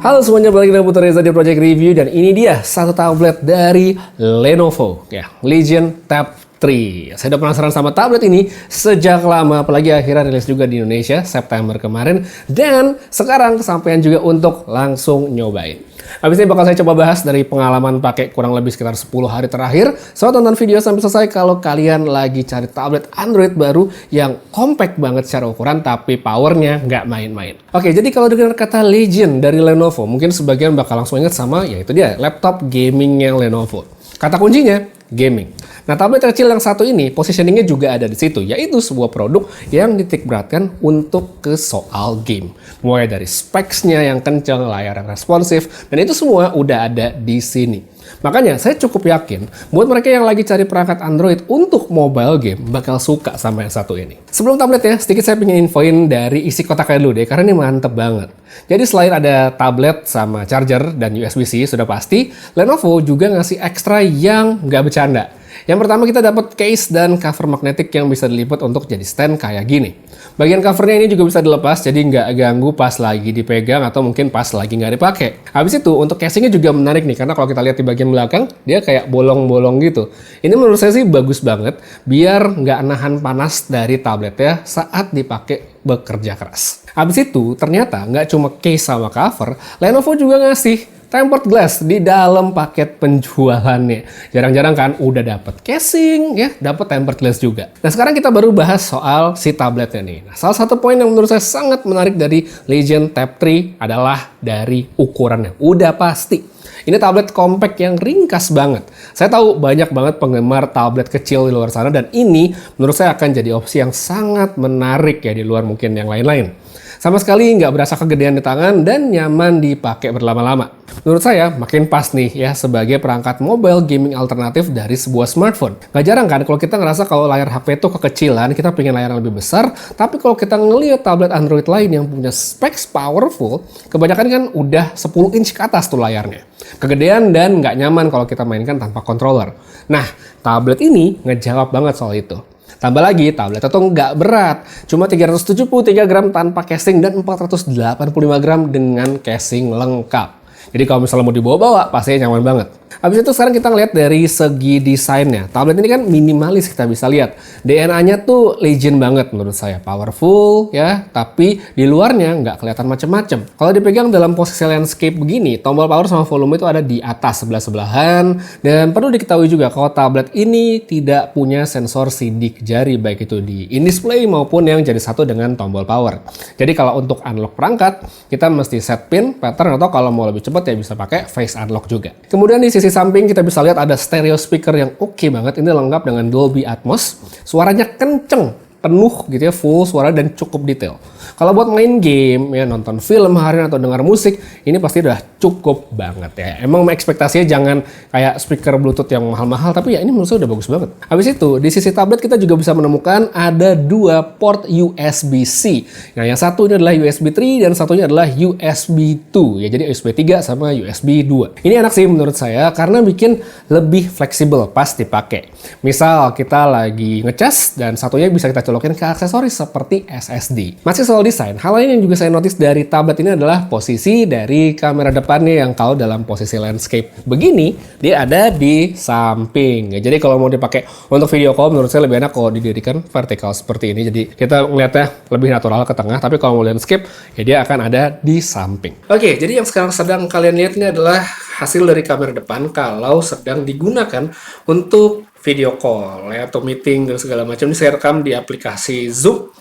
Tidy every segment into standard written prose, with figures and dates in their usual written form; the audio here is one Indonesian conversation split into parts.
Halo semuanya, balik lagi Putra Reza di Project Review dan ini dia satu tablet dari Lenovo ya, Legion Tab 3. Saya udah penasaran sama tablet ini sejak lama, apalagi akhirnya rilis juga di Indonesia September kemarin dan sekarang kesampaian juga untuk langsung nyobain. Habis ini bakal saya coba bahas dari pengalaman pakai kurang lebih sekitar 10 hari terakhir. So tonton video sampai selesai kalau kalian lagi cari tablet Android baru yang compact banget secara ukuran tapi powernya nggak main-main. Oke, jadi kalau dengar kata Legion dari Lenovo, mungkin sebagian bakal langsung ingat sama yaitu dia laptop gamingnya Lenovo. Kata kuncinya gaming. Nah, tablet kecil yang satu ini positioningnya juga ada di situ, yaitu sebuah produk yang dititik beratkan untuk ke soal game. Mulai dari specs-nya yang kencang, layar yang responsif, dan itu semua udah ada di sini. Makanya saya cukup yakin buat mereka yang lagi cari perangkat Android untuk mobile game bakal suka sama yang satu ini. Sebelum tabletnya, sedikit saya pengen infoin dari isi kotaknya dulu deh, karena ini mantep banget. Jadi selain ada tablet sama charger dan USB-C sudah pasti, Lenovo juga ngasih ekstra yang nggak bercanda. Yang pertama kita dapat case dan cover magnetik yang bisa dilipat untuk jadi stand kayak gini. Bagian covernya ini juga bisa dilepas jadi nggak ganggu pas lagi dipegang atau mungkin pas lagi nggak dipakai. Habis itu untuk casingnya juga menarik nih karena kalau kita lihat di bagian belakang dia kayak bolong-bolong gitu. Ini menurut saya sih bagus banget biar nggak nahan panas dari tabletnya saat dipakai bekerja keras. Habis itu ternyata nggak cuma case sama cover, Lenovo juga ngasih tempered glass di dalam paket penjualannya. Jarang-jarang kan udah dapet casing, ya, dapet tempered glass juga. Nah, sekarang kita baru bahas soal si tabletnya nih. Nah, salah satu poin yang menurut saya sangat menarik dari Legion Tab 3 adalah dari ukurannya. Udah pasti. Ini tablet compact yang ringkas banget. Saya tahu banyak banget penggemar tablet kecil di luar sana dan ini menurut saya akan jadi opsi yang sangat menarik ya di luar mungkin yang lain-lain. Sama sekali nggak berasa kegedean di tangan dan nyaman dipakai berlama-lama. Menurut saya makin pas nih ya sebagai perangkat mobile gaming alternatif dari sebuah smartphone. Nggak jarang kan kalau kita ngerasa kalau layar HP itu kekecilan, kita pengen layar yang lebih besar, tapi kalau kita ngelihat tablet Android lain yang punya specs powerful, kebanyakan kan udah 10 inch ke atas tuh layarnya. Kegedean dan nggak nyaman kalau kita mainkan tanpa controller. Nah, tablet ini ngejawab banget soal itu. Tambah lagi, tablet itu nggak berat. Cuma 373 gram tanpa casing dan 485 gram dengan casing lengkap. Jadi kalau misalnya mau dibawa-bawa, pastinya nyaman banget. Habis itu sekarang kita ngeliat dari segi desainnya. Tablet ini kan minimalis kita bisa lihat. DNA-nya tuh legend banget menurut saya. Powerful ya, tapi di luarnya nggak kelihatan macem-macem. Kalau dipegang dalam posisi landscape begini, tombol power sama volume itu ada di atas sebelah-sebelahan. Dan perlu diketahui juga kalau tablet ini tidak punya sensor sidik jari, baik itu di in-display maupun yang jadi satu dengan tombol power. Jadi kalau untuk unlock perangkat, kita mesti set pin, pattern, atau kalau mau lebih cepat ya bisa pakai face unlock juga. Kemudian di sisi samping kita bisa lihat ada stereo speaker yang oke banget. Ini lengkap dengan Dolby Atmos. Suaranya kenceng, penuh gitu ya, full suara dan cukup detail. Kalau buat main game, ya nonton film harian atau dengar musik, ini pasti udah cukup banget ya. Emang ekspektasinya jangan kayak speaker Bluetooth yang mahal-mahal, tapi ya ini menurut saya udah bagus banget. Habis itu, di sisi tablet kita juga bisa menemukan ada dua port USB-C. Nah, yang satu ini adalah USB 3 dan satunya adalah USB 2. Ya, jadi USB 3 sama USB 2. Ini enak sih menurut saya karena bikin lebih fleksibel pas dipakai. Misal kita lagi ngecas dan satunya bisa kita colokin ke aksesoris seperti SSD. Masih soal desain, hal lain yang juga saya notice dari tablet ini adalah posisi dari kamera depannya yang kalau dalam posisi landscape begini, dia ada di samping. Ya, jadi kalau mau dipakai untuk video call, menurut saya lebih enak kalau didirikan vertikal seperti ini. Jadi kita ngeliatnya lebih natural ke tengah, tapi kalau mau landscape, ya dia akan ada di samping. Oke, jadi yang sekarang sedang kalian lihat ini adalah hasil dari kamera depan kalau sedang digunakan untuk video call ya, atau meeting dan segala macam. Ini saya rekam di aplikasi Zoom.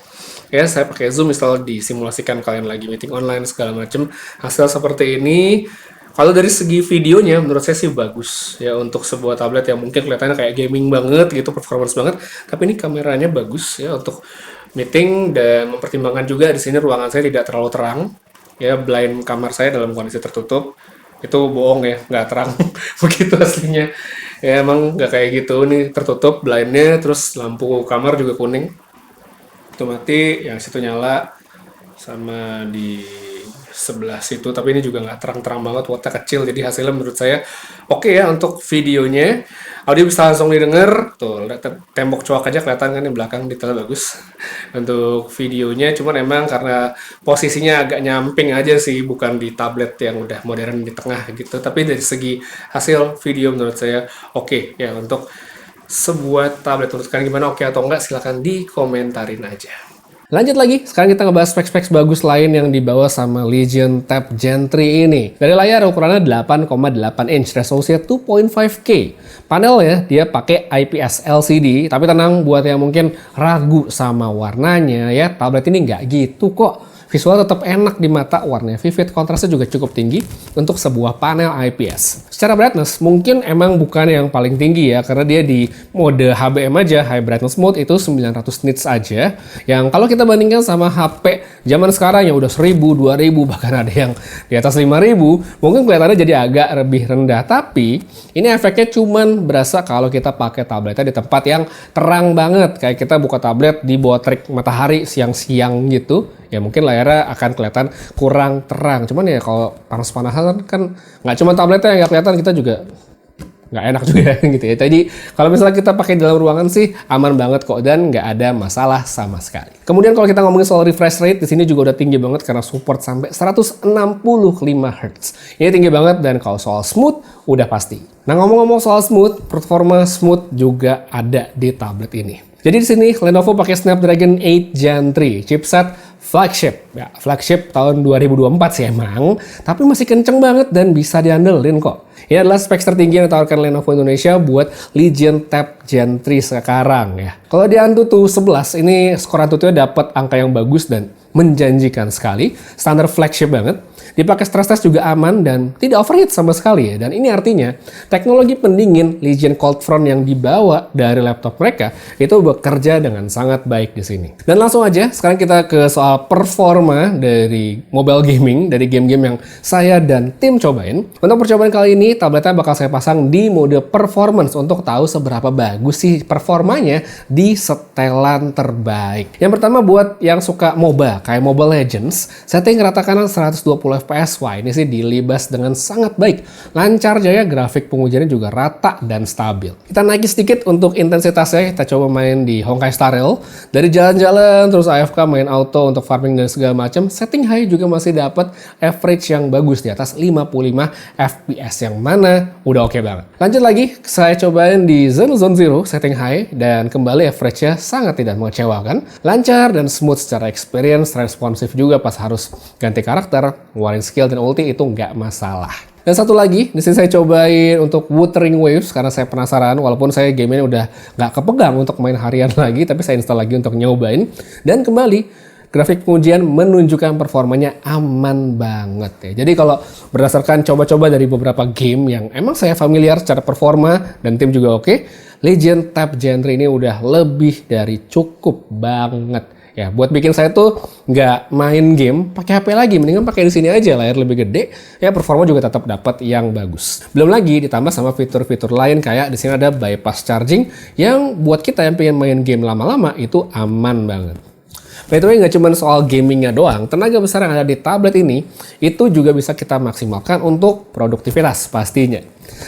Ya, saya pakai Zoom misal disimulasikan kalian lagi meeting online segala macam. Hasil seperti ini. Kalau dari segi videonya menurut saya sih bagus ya untuk sebuah tablet yang mungkin kelihatannya kayak gaming banget gitu, performance banget, tapi ini kameranya bagus ya untuk meeting dan mempertimbangkan juga di sini ruangan saya tidak terlalu terang. Ya, blind kamar saya dalam kondisi tertutup. Itu bohong ya, nggak terang begitu aslinya. Ya emang nggak kayak gitu, ini tertutup blindnya, terus lampu kamar juga kuning. Itu mati, yang situ nyala, sama di sebelah situ, tapi ini juga nggak terang-terang banget, wattnya kecil, jadi hasilnya menurut saya oke ya untuk videonya. Audio bisa langsung didengar, tuh tembok cuak aja kelihatan kan di belakang, detailnya bagus. Untuk videonya, cuman emang karena posisinya agak nyamping aja sih, bukan di tablet yang udah modern di tengah gitu, tapi dari segi hasil video menurut saya oke ya untuk sebuah tablet. Menurut kalian gimana, oke atau enggak? Silahkan dikomentarin aja. Lanjut lagi, sekarang kita ngebahas spek-spek bagus lain yang dibawa sama Legion Tab Gen 3 ini. Dari layar ukurannya 8,8 inch, resolusinya 2.5K. Panel ya, dia pakai IPS LCD, tapi tenang buat yang mungkin ragu sama warnanya ya, tablet ini nggak gitu kok. Visual tetap enak di mata, warnanya vivid, kontrasnya juga cukup tinggi untuk sebuah panel IPS. Secara brightness, mungkin emang bukan yang paling tinggi ya, karena dia di mode HBM aja, High Brightness Mode itu 900 nits aja. Yang kalau kita bandingkan sama HP zaman sekarang yang udah 1000, 2000, bahkan ada yang di atas 5000, mungkin kelihatannya jadi agak lebih rendah. Tapi ini efeknya cuman berasa kalau kita pakai tabletnya di tempat yang terang banget. Kayak kita buka tablet di bawah terik matahari siang-siang gitu. Ya mungkin layarnya akan kelihatan kurang terang. Cuman ya kalau panas-panasan kan nggak cuma tabletnya yang nggak kelihatan, kita juga nggak enak juga gitu ya. Jadi kalau misalnya kita pakai dalam ruangan sih aman banget kok dan nggak ada masalah sama sekali. Kemudian kalau kita ngomongin soal refresh rate, di sini juga udah tinggi banget karena support sampai 165 Hz. Ini tinggi banget, dan kalau soal smooth udah pasti. Nah, ngomong-ngomong soal smooth, performa smooth juga ada di tablet ini. Jadi di sini Lenovo pakai Snapdragon 8 Gen 3, chipset flagship. Ya, flagship tahun 2024 sih emang, tapi masih kenceng banget dan bisa diandelin kok. Ini adalah spek tertinggi yang ditawarkan Lenovo Indonesia buat Legion Tab Gen 3 sekarang ya. Kalau di Antutu 11, ini skor Antutunya dapat angka yang bagus dan menjanjikan sekali. Standar flagship banget. Dipakai stress test juga aman dan tidak overheat sama sekali ya. Dan ini artinya teknologi pendingin Legion Cold Front yang dibawa dari laptop mereka itu bekerja dengan sangat baik di sini. Dan langsung aja sekarang kita ke soal performa dari mobile gaming, dari game-game yang saya dan tim cobain. Untuk percobaan kali ini tabletnya bakal saya pasang di mode performance untuk tahu seberapa bagus sih performanya di setelan terbaik. Yang pertama buat yang suka MOBA kayak Mobile Legends, setting rata kanan 120 FPS. Wah, ini sih dilibas dengan sangat baik. Lancar jaya, grafik pengujiannya juga rata dan stabil. Kita naik sedikit untuk intensitasnya, kita coba main di Honkai Star Rail. Dari jalan-jalan, terus AFK main auto untuk farming dan segala macam. Setting high juga masih dapat average yang bagus di atas 55 FPS, yang mana udah oke banget. Lanjut lagi, saya cobain di Zone Zero, setting high, dan kembali average-nya sangat tidak mengecewakan. Lancar dan smooth secara experience, responsif juga pas harus ganti karakter, ngeluarin skill dan ulti itu nggak masalah. Dan satu lagi, di sini saya cobain untuk Wuthering Waves karena saya penasaran, walaupun saya game ini udah nggak kepegang untuk main harian lagi, tapi saya install lagi untuk nyobain. Dan kembali, grafik pengujian menunjukkan performanya aman banget ya. Jadi kalau berdasarkan coba-coba dari beberapa game yang emang saya familiar secara performa dan tim juga oke, Legion Tab Gen 3 ini udah lebih dari cukup banget. Ya, buat bikin saya tuh nggak main game pakai HP lagi, mendingan pakai di sini aja, layar lebih gede, ya performa juga tetap dapat yang bagus. Belum lagi ditambah sama fitur-fitur lain kayak di sini ada bypass charging yang buat kita yang pengen main game lama-lama itu aman banget. By the way, nggak cuma soal gamingnya doang, tenaga besar yang ada di tablet ini itu juga bisa kita maksimalkan untuk produktivitas pastinya.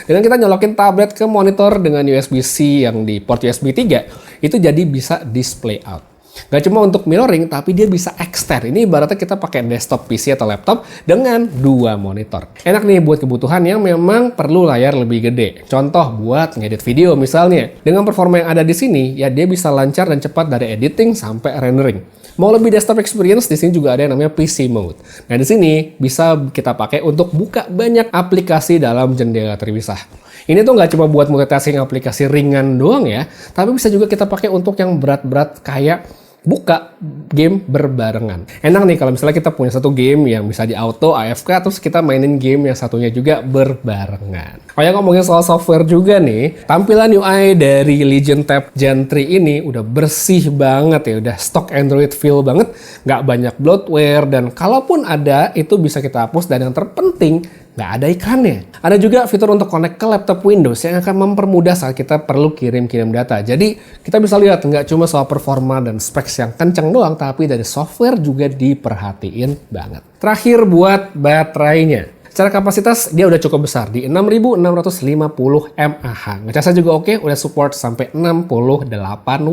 Dengan kita nyolokin tablet ke monitor dengan USB-C yang di port USB 3, itu jadi bisa display out. Gak cuma untuk mirroring, tapi dia bisa extend. Ini ibaratnya kita pakai desktop PC atau laptop dengan dua monitor. Enak nih buat kebutuhan yang memang perlu layar lebih gede. Contoh buat ngedit video misalnya. Dengan performa yang ada di sini, ya dia bisa lancar dan cepat dari editing sampai rendering. Mau lebih desktop experience, di sini juga ada yang namanya PC mode. Nah, di sini bisa kita pakai untuk buka banyak aplikasi dalam jendela terpisah. Ini tuh nggak cuma buat multitasking aplikasi ringan doang ya, tapi bisa juga kita pakai untuk yang berat-berat kayak buka game berbarengan. Enak nih kalau misalnya kita punya satu game yang bisa di auto, AFK, terus kita mainin game yang satunya juga berbarengan. Oh ya, ngomongin soal software juga nih, tampilan UI dari Legion Tab Gen 3 ini udah bersih banget ya, udah stock Android feel banget, nggak banyak bloatware, dan kalaupun ada, itu bisa kita hapus, dan yang terpenting, nggak ada iklannya. Ada juga fitur untuk connect ke laptop Windows yang akan mempermudah saat kita perlu kirim-kirim data. Jadi kita bisa lihat nggak cuma soal performa dan specs yang kencang doang, tapi dari software juga diperhatiin banget. Terakhir buat baterainya. Secara kapasitas dia udah cukup besar di 6650 mAh. Ngecasnya juga oke, udah support sampai 68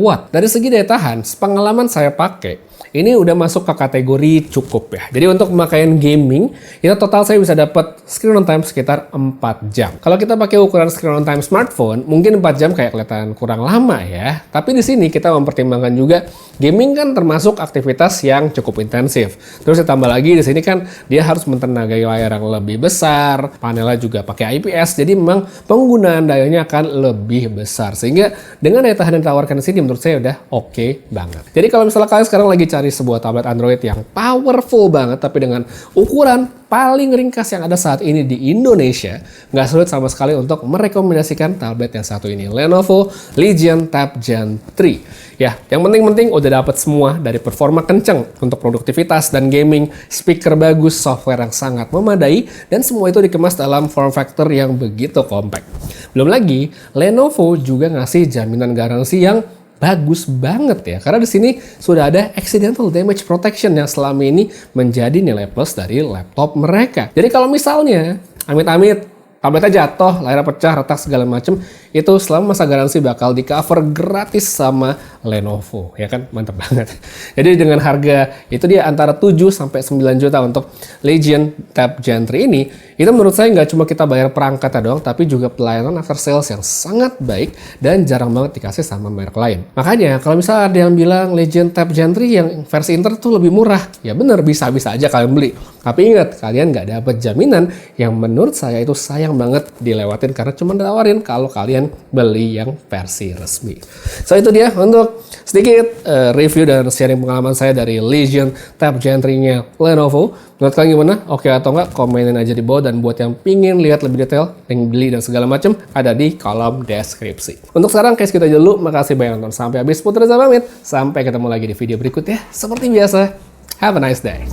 watt. Dari segi daya tahan, pengalaman saya pakai, ini udah masuk ke kategori cukup ya. Jadi untuk pemakaian gaming, itu total saya bisa dapat screen on time sekitar 4 jam. Kalau kita pakai ukuran screen on time smartphone, mungkin 4 jam kayak kelihatan kurang lama ya. Tapi di sini kita mempertimbangkan juga gaming kan termasuk aktivitas yang cukup intensif. Terus ditambah lagi di sini kan dia harus mentenagai layar yang lebih besar, panelnya juga pakai IPS, jadi memang penggunaan dayanya akan lebih besar. Sehingga dengan daya tahan yang ditawarkan di sini menurut saya udah oke banget. Jadi kalau misalnya kalian sekarang lagi cari sebuah tablet Android yang powerful banget tapi dengan ukuran paling ringkas yang ada saat ini di Indonesia, nggak sulit sama sekali untuk merekomendasikan tablet yang satu ini, Lenovo Legion Tab Gen 3. Ya, yang penting-penting udah dapat semua dari performa kenceng untuk produktivitas dan gaming, speaker bagus, software yang sangat memadai, dan semua itu dikemas dalam form factor yang begitu compact. Belum lagi, Lenovo juga ngasih jaminan garansi yang bagus banget ya, karena di sini sudah ada accidental damage protection yang selama ini menjadi nilai plus dari laptop mereka. Jadi kalau misalnya amit-amit tabletnya jatuh, layarnya pecah, retak segala macem, itu selama masa garansi bakal di cover gratis sama Lenovo, ya kan? Mantap banget. Jadi dengan harga itu dia antara 7 sampai 9 juta untuk Legion Tab Gen 3 ini, itu menurut saya nggak cuma kita bayar perangkatnya doang, tapi juga pelayanan after sales yang sangat baik dan jarang banget dikasih sama merek lain. Makanya kalau misalnya ada yang bilang Legion Tab Gen 3 yang versi Inter tuh lebih murah, ya bener, bisa-bisa aja kalian beli. Tapi ingat, kalian nggak dapat jaminan yang menurut saya itu sayang banget dilewatin karena cuma ditawarin kalau kalian beli yang versi resmi. So itu dia untuk sedikit review dan sharing pengalaman saya dari Legion Tab Gen 3-nya Lenovo. Menurut kalian gimana? Oke atau enggak? Komenin aja di bawah, dan buat yang pingin lihat lebih detail, link beli dan segala macam ada di kolom deskripsi. Untuk sekarang case kita aja dulu. Makasih banyak nonton sampai habis. Putra Reza pamit. Sampai ketemu lagi di video berikutnya. Seperti biasa, have a nice day.